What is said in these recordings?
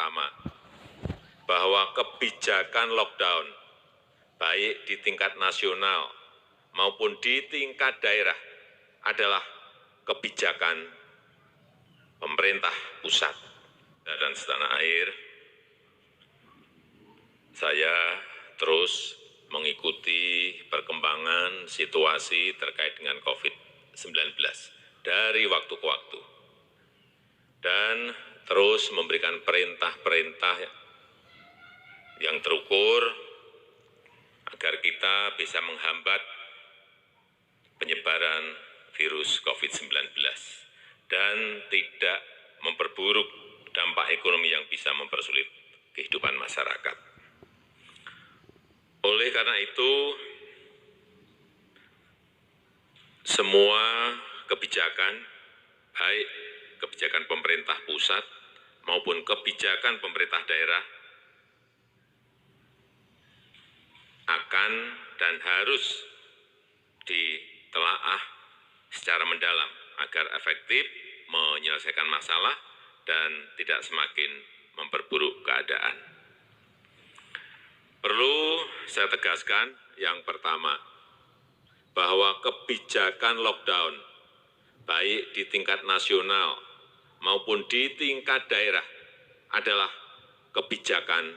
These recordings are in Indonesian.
pertama, bahwa kebijakan lockdown, baik di tingkat nasional maupun di tingkat daerah, adalah kebijakan pemerintah pusat. Dan setanah air, saya terus mengikuti perkembangan situasi terkait dengan COVID-19 dari waktu ke waktu, dan terus memberikan perintah-perintah yang terukur agar kita bisa menghambat penyebaran virus COVID-19 dan tidak memperburuk dampak ekonomi yang bisa mempersulit kehidupan masyarakat. Oleh karena itu, semua kebijakan, baik kebijakan pemerintah pusat maupun kebijakan pemerintah daerah, akan dan harus ditelaah secara mendalam agar efektif menyelesaikan masalah dan tidak semakin memperburuk keadaan. Perlu saya tegaskan yang pertama, bahwa kebijakan lockdown, baik di tingkat nasional maupun di tingkat daerah, adalah kebijakan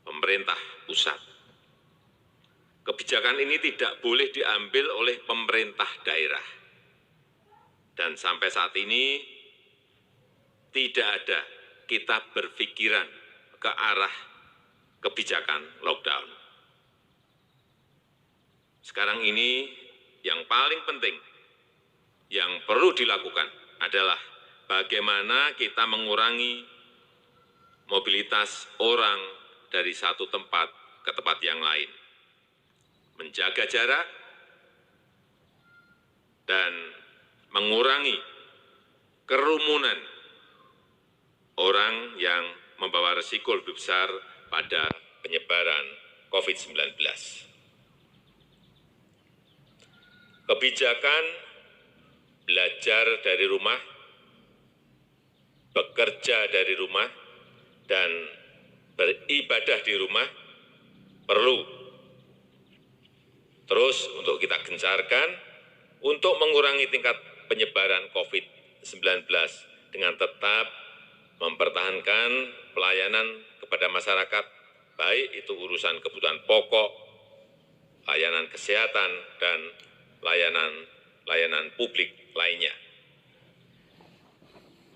pemerintah pusat. Kebijakan ini tidak boleh diambil oleh pemerintah daerah. Dan sampai saat ini tidak ada kita berpikiran ke arah kebijakan lockdown. Sekarang ini yang paling penting yang perlu dilakukan adalah bagaimana kita mengurangi mobilitas orang dari satu tempat ke tempat yang lain, menjaga jarak, dan mengurangi kerumunan orang yang membawa risiko lebih besar pada penyebaran COVID-19. Kebijakan belajar dari rumah, bekerja dari rumah, dan beribadah di rumah perlu terus untuk kita gencarkan untuk mengurangi tingkat penyebaran COVID-19 dengan tetap mempertahankan pelayanan kepada masyarakat, baik itu urusan kebutuhan pokok, layanan kesehatan, dan layanan publik lainnya.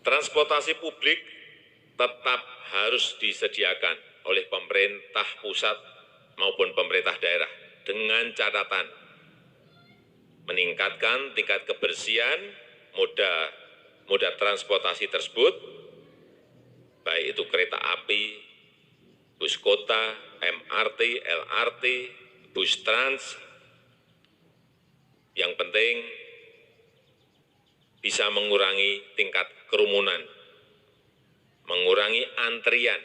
Transportasi publik tetap harus disediakan oleh pemerintah pusat maupun pemerintah daerah dengan catatan meningkatkan tingkat kebersihan moda transportasi tersebut, baik itu kereta api, bus kota, MRT, LRT, bus trans. Yang penting bisa mengurangi tingkat kerumunan, mengurangi antrian,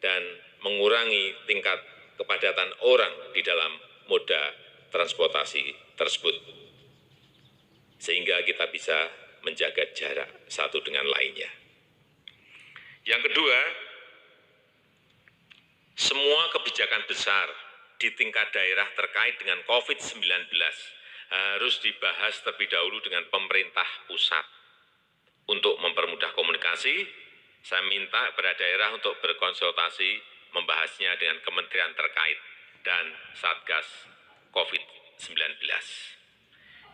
dan mengurangi tingkat kepadatan orang di dalam moda transportasi tersebut, sehingga kita bisa menjaga jarak satu dengan lainnya. Yang kedua, semua kebijakan besar di tingkat daerah terkait dengan COVID-19 harus dibahas terlebih dahulu dengan pemerintah pusat. Untuk mempermudah komunikasi, saya minta kepada daerah untuk berkonsultasi membahasnya dengan kementerian terkait dan Satgas COVID-19.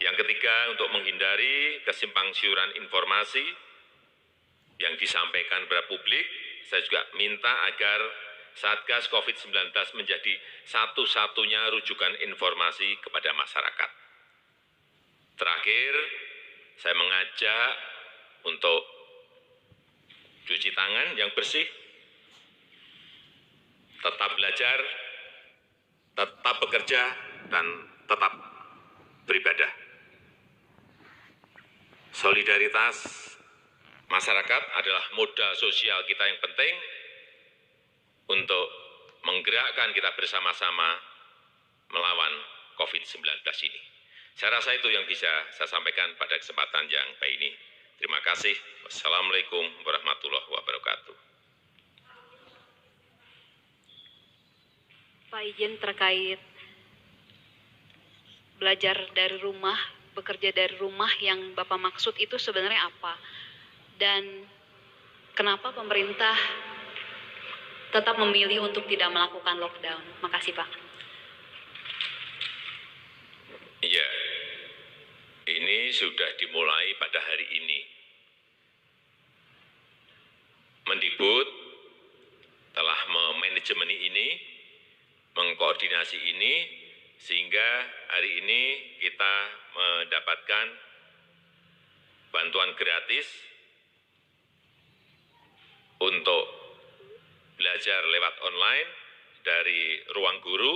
Yang ketiga, untuk menghindari kesimpang siuran informasi yang disampaikan kepada publik, saya juga minta agar Satgas COVID-19 menjadi satu-satunya rujukan informasi kepada masyarakat. Terakhir, saya mengajak untuk cuci tangan yang bersih, tetap belajar, tetap bekerja, dan tetap beribadah. Solidaritas masyarakat adalah modal sosial kita yang penting untuk menggerakkan kita bersama-sama melawan COVID-19 ini. Saya rasa itu yang bisa saya sampaikan pada kesempatan yang baik ini. Terima kasih. Wassalamualaikum warahmatullahi wabarakatuh. Pak, izin terkait belajar dari rumah, bekerja dari rumah yang Bapak maksud itu sebenarnya apa? Dan kenapa pemerintah tetap memilih untuk tidak melakukan lockdown? Makasih, Pak. Iya, ini sudah dimulai pada hari ini. Mendikbud telah memanajemen ini, mengkoordinasi ini, sehingga hari ini kita mendapatkan bantuan gratis untuk belajar lewat online dari Ruang Guru,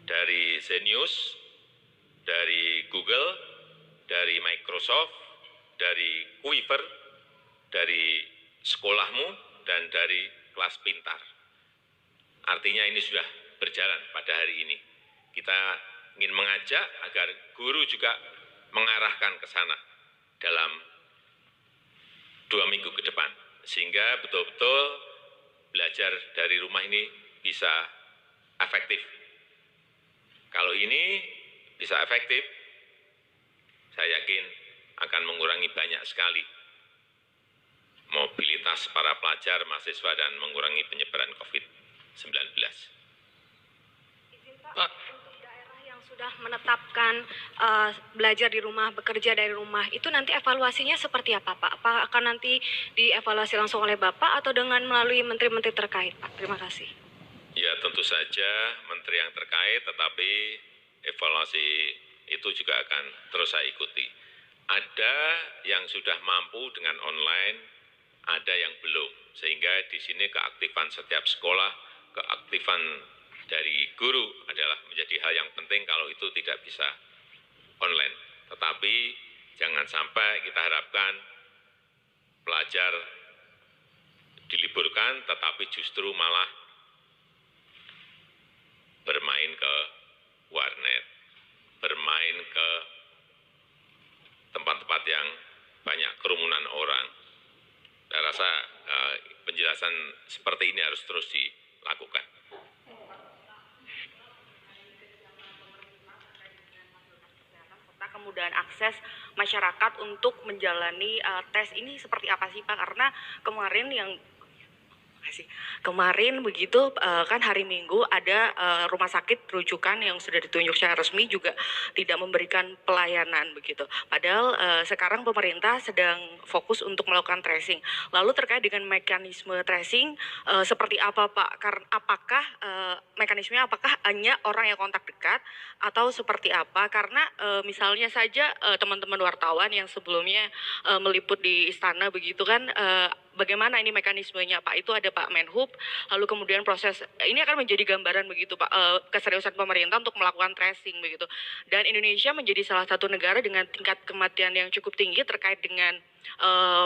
dari Zenius, dari Google, dari Microsoft, dari Quiver, dari sekolahmu, dan dari kelas pintar. Artinya ini sudah berjalan pada hari ini. Kita ingin mengajak agar guru juga mengarahkan ke sana dalam 2 minggu ke depan. Sehingga betul-betul belajar dari rumah ini bisa efektif. Kalau ini bisa efektif, saya yakin akan mengurangi banyak sekali mobilitas para pelajar, mahasiswa, dan mengurangi penyebaran COVID-19. Izin Pak, untuk daerah yang sudah menetapkan belajar di rumah, bekerja dari rumah, itu nanti evaluasinya seperti apa Pak? Apa akan nanti dievaluasi langsung oleh Bapak atau dengan melalui menteri-menteri terkait Pak? Terima kasih. Ya, tentu saja menteri yang terkait, tetapi evaluasi itu juga akan terus saya ikuti. Ada yang sudah mampu dengan online, ada yang belum. Sehingga di sini keaktifan setiap sekolah, keaktifan dari guru adalah menjadi hal yang penting kalau itu tidak bisa online. Tetapi jangan sampai kita harapkan pelajar diliburkan, tetapi justru malah bermain ke warnet, bermain ke tempat-tempat yang banyak kerumunan orang. Saya rasa penjelasan seperti ini harus terus dilakukan. Serta kemudahan akses masyarakat untuk menjalani tes ini seperti apa sih Pak? Karena kemarin begitu kan hari Minggu ada rumah sakit rujukan yang sudah ditunjuk secara resmi juga tidak memberikan pelayanan begitu. Padahal sekarang pemerintah sedang fokus untuk melakukan tracing. Lalu terkait dengan mekanisme tracing seperti apa Pak? Apakah mekanismenya apakah hanya orang yang kontak dekat atau seperti apa? Karena misalnya saja teman-teman wartawan yang sebelumnya meliput di istana begitu kan bagaimana ini mekanismenya Pak? Itu ada Pak Menhub, lalu kemudian proses ini akan menjadi gambaran begitu Pak keseriusan pemerintah untuk melakukan tracing begitu. Dan Indonesia menjadi salah satu negara dengan tingkat kematian yang cukup tinggi terkait dengan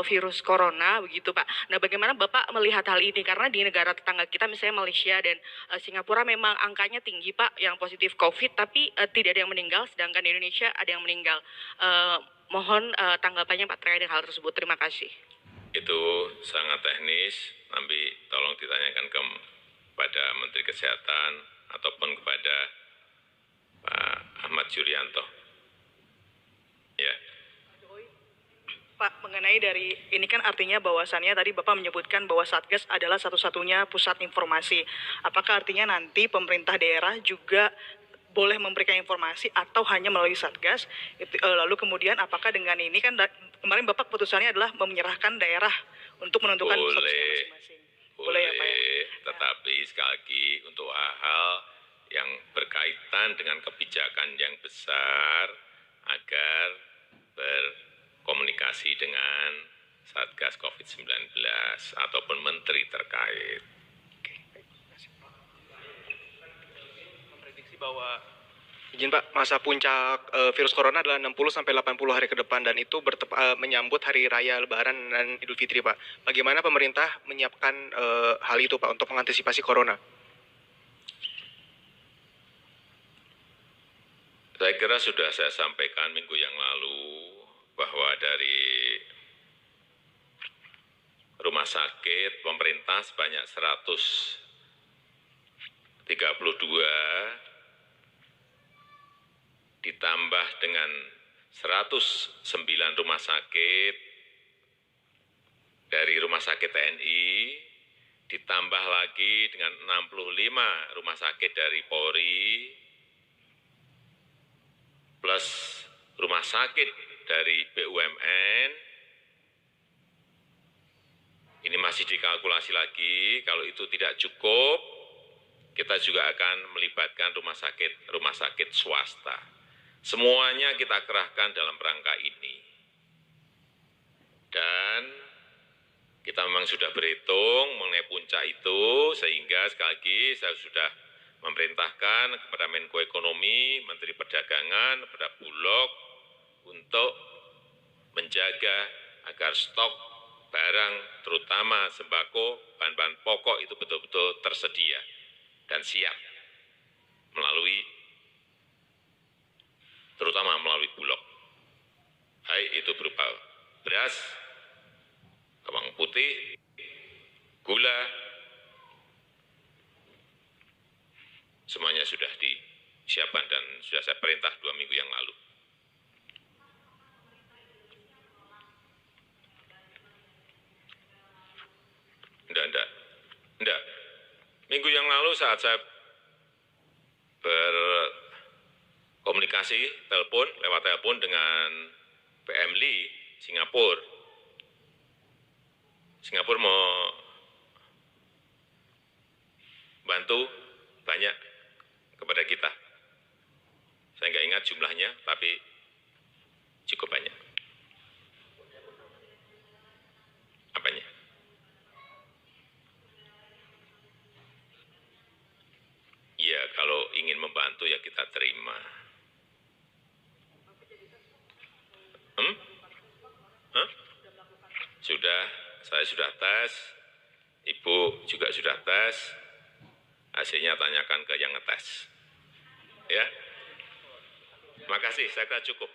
virus corona begitu Pak. Nah, bagaimana Bapak melihat hal ini? Karena di negara tetangga kita misalnya Malaysia dan Singapura memang angkanya tinggi Pak yang positif COVID, tapi tidak ada yang meninggal, sedangkan di Indonesia ada yang meninggal. Mohon tanggapannya Pak terkait dengan hal tersebut. Terima kasih. Itu sangat teknis, nanti tolong ditanyakan kepada Menteri Kesehatan ataupun kepada Pak Ahmad Yuryanto. Ya. Pak, mengenai dari ini kan artinya bahwasannya tadi Bapak menyebutkan bahwa Satgas adalah satu-satunya pusat informasi. Apakah artinya nanti pemerintah daerah juga boleh memberikan informasi atau hanya melalui Satgas? Lalu kemudian apakah dengan ini kan kemarin Bapak putusannya adalah menyerahkan daerah untuk menentukan statusnya masing-masing. Boleh ya Pak ya? Tetapi sekali lagi untuk hal-hal yang berkaitan dengan kebijakan yang besar agar berkomunikasi dengan Satgas COVID-19 ataupun menteri terkait. Memprediksi bahwa izin Pak, masa puncak virus corona adalah 60-80 hari ke depan dan itu menyambut hari raya Lebaran dan Idul Fitri Pak. Bagaimana pemerintah menyiapkan hal itu Pak untuk mengantisipasi corona? Saya kira sudah saya sampaikan minggu yang lalu bahwa dari rumah sakit pemerintah sebanyak 119 ditambah dengan 109 rumah sakit dari Rumah Sakit TNI, ditambah lagi dengan 65 rumah sakit dari Polri, plus rumah sakit dari BUMN. Ini masih dikalkulasi lagi, kalau itu tidak cukup, kita juga akan melibatkan rumah sakit swasta. Semuanya kita kerahkan dalam rangka ini. Dan kita memang sudah berhitung mengenai puncak itu, sehingga sekali lagi saya sudah memerintahkan kepada Menko Ekonomi, Menteri Perdagangan, kepada Bulog untuk menjaga agar stok barang, terutama sembako, bahan-bahan pokok itu betul-betul tersedia dan siap terutama melalui Bulog. Baik itu berupa beras, bawang putih, gula, semuanya sudah disiapkan dan sudah saya perintah 2 minggu yang lalu. Enggak. Minggu yang lalu saat saya berkomunikasi lewat telepon dengan PM Lee Singapura mau bantu banyak kepada kita. Saya nggak ingat jumlahnya, tapi cukup banyak. Apanya? Ya, kalau ingin membantu ya kita terima. Saya sudah tes, Ibu juga sudah tes, hasilnya tanyakan ke yang ngetes. Ya, terima kasih, saya kira cukup.